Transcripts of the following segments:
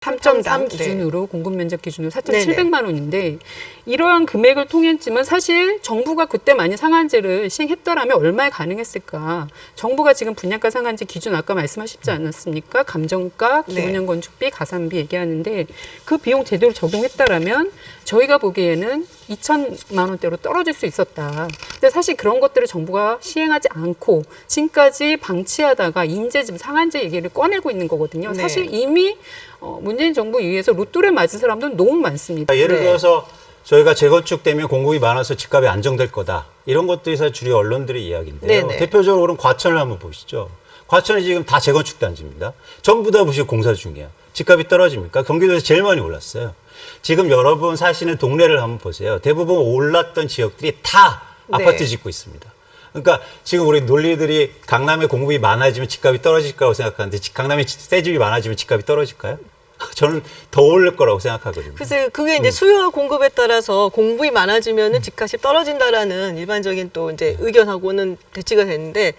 3.3 네. 기준으로 공급 면적 기준으로 4,700만 원인데 이러한 금액을 통했지만 사실 정부가 그때 많이 상한제를 시행했더라면 얼마에 가능했을까? 정부가 지금 분양가 상한제 기준 아까 말씀하셨지 않았습니까? 감정가, 기본형 건축비, 가산비 얘기하는데 그 비용 제대로 적용했다라면 저희가 보기에는 2천만 원대로 떨어질 수 있었다. 근데 사실 그런 것들을 정부가 시행하지 않고 지금까지 방치하다가 인제 지금 상한제 얘기를 꺼내고 있는 거거든요. 네. 사실 이미 문재인 정부 이후에서 로또를 맞은 사람들은 너무 많습니다. 예를 들어서 저희가 재건축되면 공급이 많아서 집값이 안정될 거다. 이런 것들이 사실 주류 언론들의 이야기인데요. 네네. 대표적으로 그럼 과천을 한번 보시죠. 과천이 지금 다 재건축 단지입니다. 전부 다 보시고 공사 중이에요. 집값이 떨어집니까? 경기도에서 제일 많이 올랐어요. 지금 여러분 사시는 동네를 한번 보세요. 대부분 올랐던 지역들이 다 아파트 짓고 있습니다. 그러니까 지금 우리 논리들이 강남에 공급이 많아지면 집값이 떨어질 거라고 생각하는데 강남에 새 집이 많아지면 집값이 떨어질까요? 저는 더 오를 거라고 생각하거든요. 글쎄 그게 이제 수요와 공급에 따라서 공급이 많아지면은 집값이 떨어진다라는 일반적인 또 이제 의견하고는 대치가 됐는데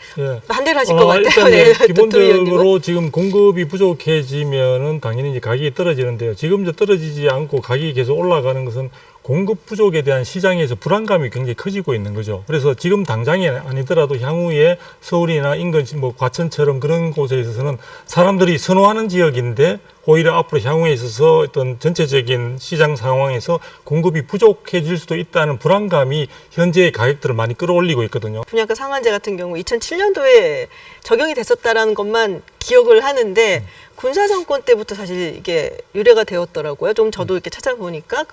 반대를 하실 것 같아요. 일단 네, 기본적으로 지금 공급이 부족해지면은 당연히 이제 가격이 떨어지는데요. 지금 이제 떨어지지 않고 가격이 계속 올라가는 것은 공급 부족에 대한 시장에서 불안감이 굉장히 커지고 있는 거죠. 그래서 지금 당장이 아니더라도 향후에 서울이나 인근 뭐 과천처럼 그런 곳에 있어서는 사람들이 선호하는 지역인데 오히려 앞으로 향후에 있어서 어떤 전체적인 시장 상황에서 공급이 부족해질 수도 있다는 불안감이 현재의 가격들을 많이 끌어올리고 있거든요. 분양가 상한제 같은 경우 2007년도에 적용이 됐었다라는 것만 기억을 하는데 군사 정권 때부터 사실 이게 유래가 되었더라고요. 좀 저도 이렇게 찾아보니까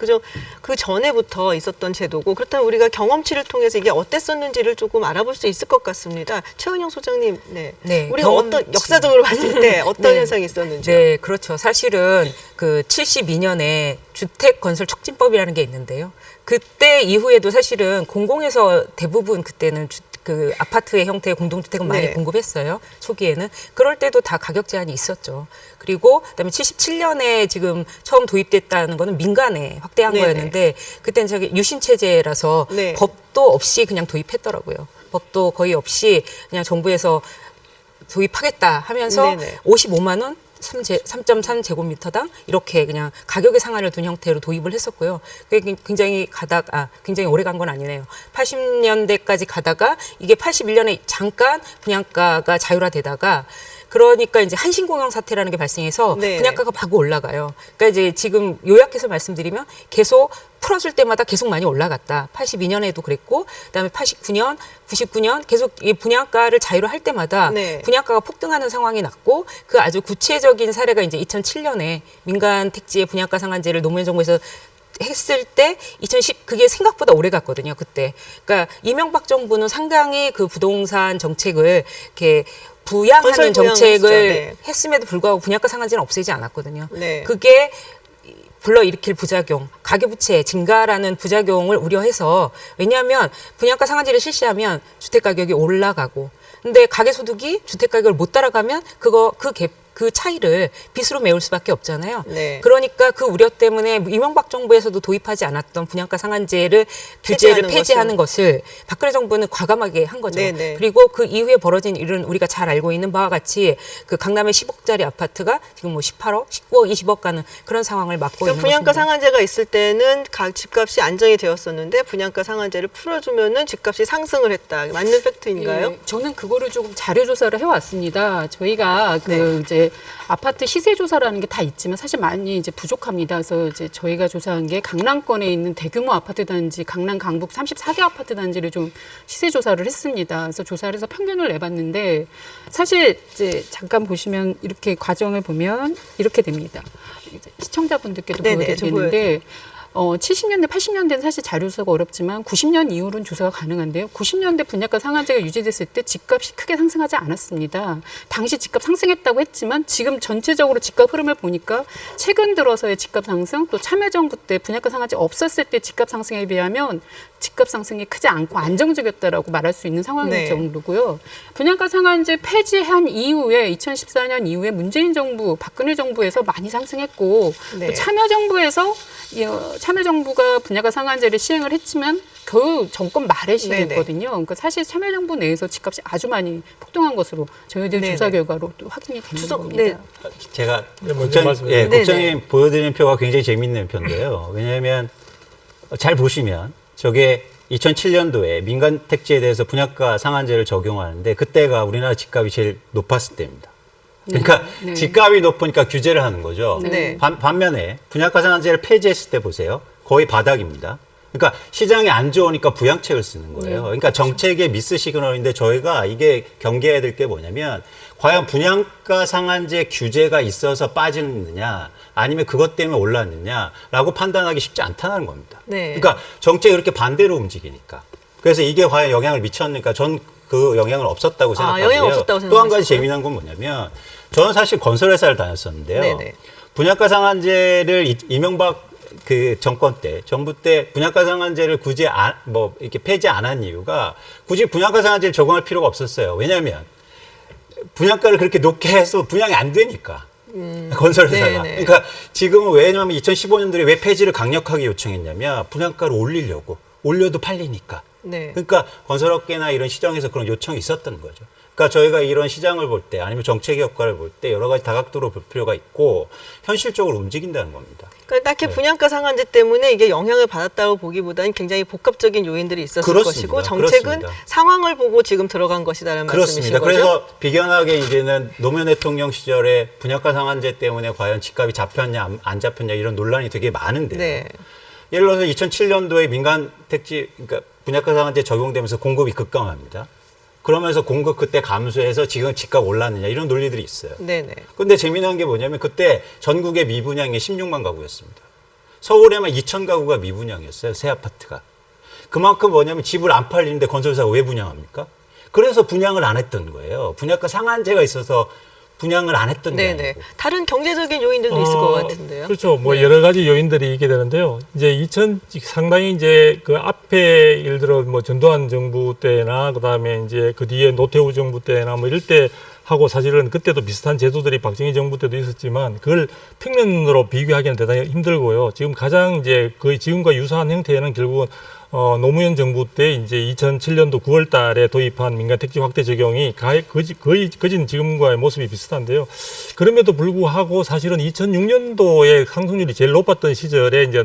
그 전에부터 있었던 제도고 그렇다면 우리가 경험치를 통해서 이게 어땠었는지를 조금 알아볼 수 있을 것 같습니다. 최은영 소장님, 네, 우리가 어떤 역사적으로 봤을 때 어떤 현상이 있었는지. 네, 그렇죠. 사실은 그 72년에 주택 건설 촉진법이라는 게 있는데요. 그때 이후에도 사실은 공공에서 대부분 그때는 그 아파트의 형태의 공동주택은 많이 공급했어요. 초기에는. 그럴 때도 다 가격 제한이 있었죠. 그리고 그다음에 77년에 지금 처음 도입됐다는 거는 민간에 확대한 거였는데 그때는 저기 유신 체제라서 법도 없이 그냥 도입했더라고요. 법도 거의 없이 그냥 정부에서 도입하겠다 하면서 55만 원 3.3 제곱미터당 이렇게 그냥 가격의 상한을 둔 형태로 도입을 했었고요. 그게 굉장히 오래 간 건 아니네요. 80년대까지 가다가 이게 81년에 잠깐 분양가가 자율화되다가 그러니까 이제 한신공영 사태라는 게 발생해서 분양가가 바로 올라가요. 그러니까 이제 지금 요약해서 말씀드리면 계속 풀어줄 때마다 계속 많이 올라갔다. 82년에도 그랬고, 그다음에 89년, 99년 계속 이 분양가를 자유로할 때마다 분양가가 폭등하는 상황이 났고, 그 아주 구체적인 사례가 이제 2007년에 민간 택지의 분양가 상한제를 노무현 정부에서 했을 때 그게 생각보다 오래 갔거든요. 그때. 그러니까 이명박 정부는 상당히 그 부동산 정책을 이렇게 부양하는 정책을 했음에도 불구하고 분양가 상한제는 없애지 않았거든요. 그게 불러일으킬 부작용, 가계부채 증가라는 부작용을 우려해서 왜냐하면 분양가 상한제를 실시하면 주택가격이 올라가고 근데 가계소득이 주택가격을 못 따라가면 그 차이를 빚으로 메울 수밖에 없잖아요. 그러니까 그 우려 때문에 이명박 정부에서도 도입하지 않았던 분양가 상한제를 규제를 폐지하는 것을 박근혜 정부는 과감하게 한 거죠. 그리고 그 이후에 벌어진 일은 우리가 잘 알고 있는 바와 같이 그 강남의 10억짜리 아파트가 지금 뭐 18억, 19억, 20억 가는 그런 상황을 맞고 있는 분양가 것입니다. 상한제가 있을 때는 집값이 안정이 되었었는데 분양가 상한제를 풀어주면은 집값이 상승을 했다. 맞는 팩트인가요? 저는 그거를 조금 자료 조사를 해왔습니다. 저희가 이제 아파트 시세 조사라는 게 다 있지만 사실 많이 이제 부족합니다. 그래서 이제 저희가 조사한 게 강남권에 있는 대규모 아파트 단지, 강남 강북 34개 아파트 단지를 좀 시세 조사를 했습니다. 그래서 조사를 해서 평균을 내봤는데 사실 이제 잠깐 보시면 이렇게 과정을 보면 이렇게 됩니다. 이제 시청자분들께도 보여드리는데 70년대, 80년대는 사실 자료 조사가 어렵지만 90년 이후로는 조사가 가능한데요. 90년대 분양가 상한제가 유지됐을 때 집값이 크게 상승하지 않았습니다. 당시 집값 상승했다고 했지만 지금 전체적으로 집값 흐름을 보니까 최근 들어서의 집값 상승 또 참여정부 때 분양가 상한제 없었을 때 집값 상승에 비하면 집값 상승이 크지 않고 안정적이었다라고 말할 수 있는 상황일 정도고요. 분양가 상한제 폐지한 이후에 2014년 이후에 문재인 정부, 박근혜 정부에서 많이 상승했고 또 참여정부에서 참여정부가 분양가 상한제를 시행을 했지만 겨우 정권 말에 시행했거든요. 그러니까 사실 참여정부 내에서 집값이 아주 많이 폭등한 것으로 저희들 네네. 조사 결과로 또 확인이 되는 추석- 겁니다. 네. 제가 네, 먼저 말씀해 주세요. 국장님 보여드리는 표가 굉장히 재밌는 표인데요. 왜냐하면 잘 보시면 저게 2007년도에 민간 택지에 대해서 분양가 상한제를 적용하는데 그때가 우리나라 집값이 제일 높았을 때입니다. 그러니까 네. 집값이 높으니까 규제를 하는 거죠. 네. 반면에 분양가 상한제를 폐지했을 때 보세요. 거의 바닥입니다. 그러니까 시장이 안 좋으니까 부양책을 쓰는 거예요. 네. 그러니까 정책의 미스 시그널인데 저희가 이게 경계해야 될 게 뭐냐면 과연 분양가 상한제 규제가 있어서 빠지느냐 아니면 그것 때문에 올랐느냐라고 판단하기 쉽지 않다는 겁니다. 네. 그러니까 정책이 이렇게 반대로 움직이니까. 그래서 이게 과연 영향을 미쳤는가? 전 그 영향은 없었다고 생각하고요. 영향 없었다고 또 한 가지 생각하시고요? 재미난 건 뭐냐면 저는 사실 건설회사를 다녔었는데요. 네네. 분양가 상한제를 이명박 그 정권 때, 정부 때 분양가 상한제를 굳이 이렇게 폐지 안 한 이유가 굳이 분양가 상한제를 적용할 필요가 없었어요. 왜냐하면 분양가를 그렇게 높게 해서 분양이 안 되니까. 건설회사가. 네네. 그러니까 지금은 왜냐하면 2015년도에 왜 폐지를 강력하게 요청했냐면 분양가를 올리려고. 올려도 팔리니까. 네. 그러니까 건설업계나 이런 시장에서 그런 요청이 있었던 거죠. 그러니까 저희가 이런 시장을 볼 때 아니면 정책의 효과를 볼 때 여러 가지 다각도로 볼 필요가 있고 현실적으로 움직인다는 겁니다. 그러니까 딱히 네. 분양가 상한제 때문에 이게 영향을 받았다고 보기보다는 굉장히 복합적인 요인들이 있었을 그렇습니다. 것이고 정책은 그렇습니다. 상황을 보고 지금 들어간 것이다라는 말씀이신 그렇습니다. 거죠? 그래서 비견하게 이제는 노무현 대통령 시절에 분양가 상한제 때문에 과연 집값이 잡혔냐 안 잡혔냐 이런 논란이 되게 많은데요. 네. 예를 들어서 2007년도에 민간 택지 그러니까 분양가 상한제 적용되면서 공급이 급감합니다. 그러면서 공급 그때 감소해서 지금 집값 올랐느냐 이런 논리들이 있어요. 네네. 근데 재미난 게 뭐냐면 그때 전국의 미분양이 16만 가구였습니다. 서울에만 2천 가구가 미분양이었어요. 새 아파트가. 그만큼 뭐냐면 집을 안 팔리는데 건설사가 왜 분양합니까? 그래서 분양을 안 했던 거예요. 분양가 상한제가 있어서 분양을 안 했던 게 네네. 아니고. 다른 경제적인 요인들도 있을 것 같은데요. 그렇죠. 뭐 여러 가지 요인들이 있게 되는데요. 이제 상당히 이제 그 앞에 예를 들어 뭐 전두환 정부 때나 그다음에 이제 그 뒤에 노태우 정부 때나 뭐 이럴 때 하고 사실은 그때도 비슷한 제도들이 박정희 정부 때도 있었지만 그걸 평면으로 비교하기는 대단히 힘들고요. 지금 가장 이제 거의 지금과 유사한 형태는 결국은 노무현 정부 때 이제 2007년도 9월 달에 도입한 민간 택지 확대 적용이 거의 거진 지금과의 모습이 비슷한데요. 그럼에도 불구하고 사실은 2006년도에 상승률이 제일 높았던 시절에 이제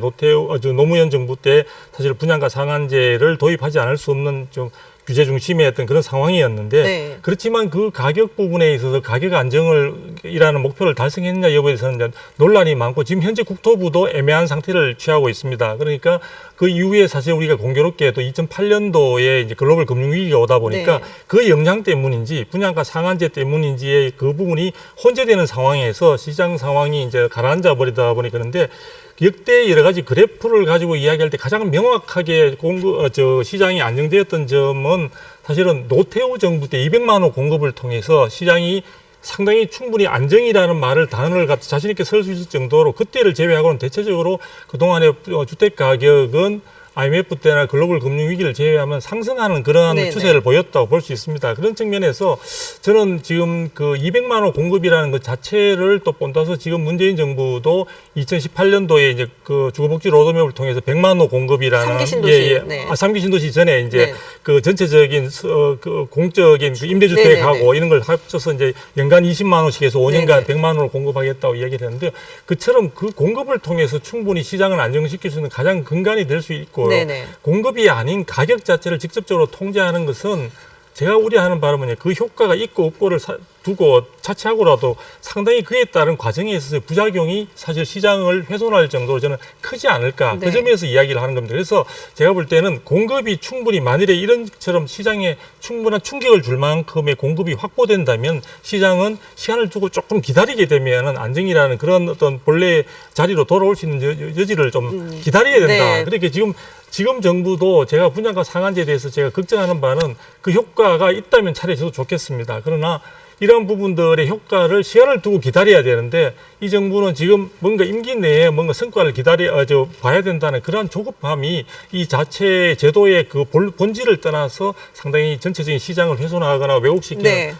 노무현 정부 때 사실 분양가 상한제를 도입하지 않을 수 없는 좀 규제 중심의 어떤 그런 상황이었는데 네. 그렇지만 그 가격 부분에 있어서 가격 안정을이라는 목표를 달성했느냐 여부에 대해서는 이제 논란이 많고 지금 현재 국토부도 애매한 상태를 취하고 있습니다. 그러니까 그 이후에 사실 우리가 공교롭게도 2008년도에 이제 글로벌 금융위기가 오다 보니까 네. 그 영향 때문인지 분양가 상한제 때문인지의 그 부분이 혼재되는 상황에서 시장 상황이 이제 가라앉아 버리다 보니 그런데 역대 여러 가지 그래프를 가지고 이야기할 때 가장 명확하게 시장이 안정되었던 점은 사실은 노태우 정부 때 200만 호 공급을 통해서 시장이 상당히 충분히 안정이라는 단어를 갖다 자신 있게 쓸 수 있을 정도로 그때를 제외하고는 대체적으로 그동안의 주택 가격은 IMF 때나 글로벌 금융위기를 제외하면 상승하는 그러한 네네. 추세를 보였다고 볼 수 있습니다. 그런 측면에서 저는 지금 그 200만 호 공급이라는 것 자체를 또 본따서 지금 문재인 정부도 2018년도에 이제 그 주거복지 로드맵을 통해서 100만 호 공급이라는 삼기 신도시. 네. 3기 신도시 전에 이제 네. 그 전체적인 그 공적인 그 임대주택하고 네네네. 이런 걸 합쳐서 이제 연간 20만 호씩 해서 5년간 네네. 100만 호를 공급하겠다고 이야기를 했는데 그처럼 그 공급을 통해서 충분히 시장을 안정시킬 수 있는 가장 근간이 될 수 있고 네네. 공급이 아닌 가격 자체를 직접적으로 통제하는 것은 제가 우려하는 바람은 그 효과가 있고 없고를 두고 차치하고라도 상당히 그에 따른 과정에 있어서 부작용이 사실 시장을 훼손할 정도로 저는 크지 않을까. 네. 그 점에서 이야기를 하는 겁니다. 그래서 제가 볼 때는 공급이 충분히 만일에 이런처럼 시장에 충분한 충격을 줄 만큼의 공급이 확보된다면 시장은 시간을 두고 조금 기다리게 되면은 안정이라는 그런 어떤 본래 자리로 돌아올 수 있는 여지를 좀 기다려야 된다. 네. 그러니까 지금 정부도 제가 분양가 상한제에 대해서 제가 걱정하는 바는 그 효과가 있다면 차라리 저도 좋겠습니다. 그러나 이런 부분들의 효과를 시간을 두고 기다려야 되는데 이 정부는 지금 뭔가 임기 내에 뭔가 성과를 봐야 된다는 그러한 조급함이 이 자체 제도의 그 본질을 떠나서 상당히 전체적인 시장을 훼손하거나 왜곡시키는 네.